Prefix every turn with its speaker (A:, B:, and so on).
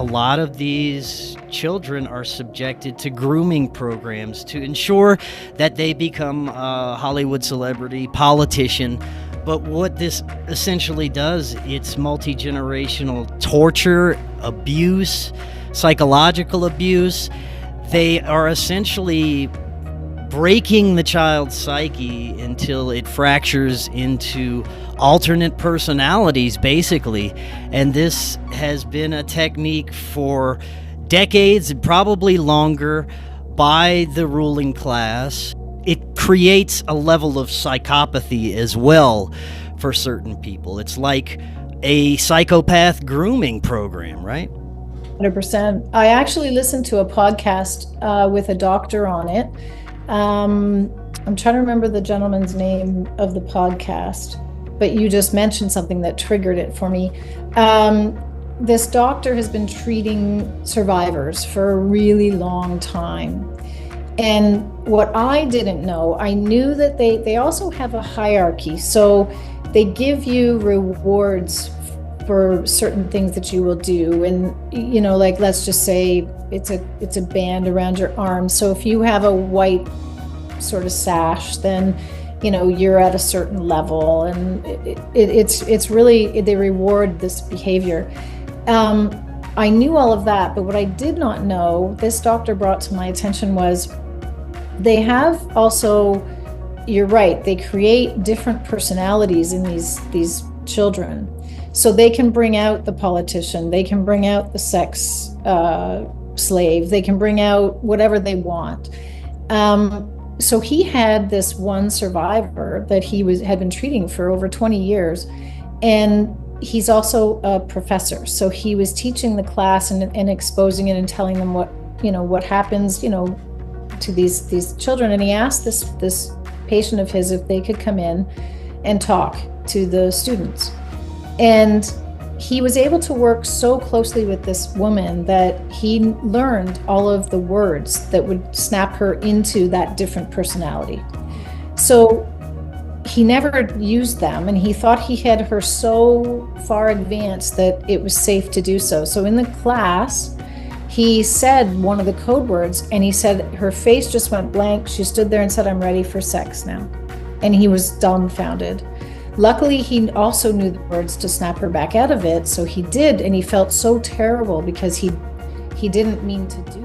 A: a lot of these children are subjected to grooming programs to ensure that they become a Hollywood celebrity, politician. But what this essentially does, it's multi-generational torture, abuse, psychological abuse. They are essentially breaking the child's psyche until it fractures into alternate personalities, basically. And this has been a technique for decades, and probably longer, by the ruling class. It creates a level of psychopathy as well for certain people. It's like a psychopath grooming program, right?
B: 100%. I actually listened to a podcast with a doctor on it. I'm trying to remember the gentleman's name of the podcast, but you just mentioned something that triggered it for me. This doctor has been treating survivors for a really long time. And what I didn't know, I knew that they also have a hierarchy. So they give you rewards for certain things that you will do. And, you know, like, let's just say it's a band around your arm. So if you have a white sort of sash, then, you know, you're at a certain level, and it's really, they reward this behavior. I knew all of that, but what I did not know, this doctor brought to my attention, was they have also, you're right, they create different personalities in these children. So they can bring out the politician, they can bring out the sex slave, they can bring out whatever they want. So he had this one survivor that he had been treating for over 20 years, and he's also a professor. So he was teaching the class and exposing it and telling them what happens, to these children. And he asked this patient of his if they could come in and talk to the students. And he was able to work so closely with this woman that he learned all of the words that would snap her into that different personality. So he never used them, and he thought he had her so far advanced that it was safe to do so. So in the class, he said one of the code words, and he said her face just went blank. She stood there and said, "I'm ready for sex now." And he was dumbfounded. Luckily, he also knew the words to snap her back out of it, so he did, and he felt so terrible because he didn't mean to do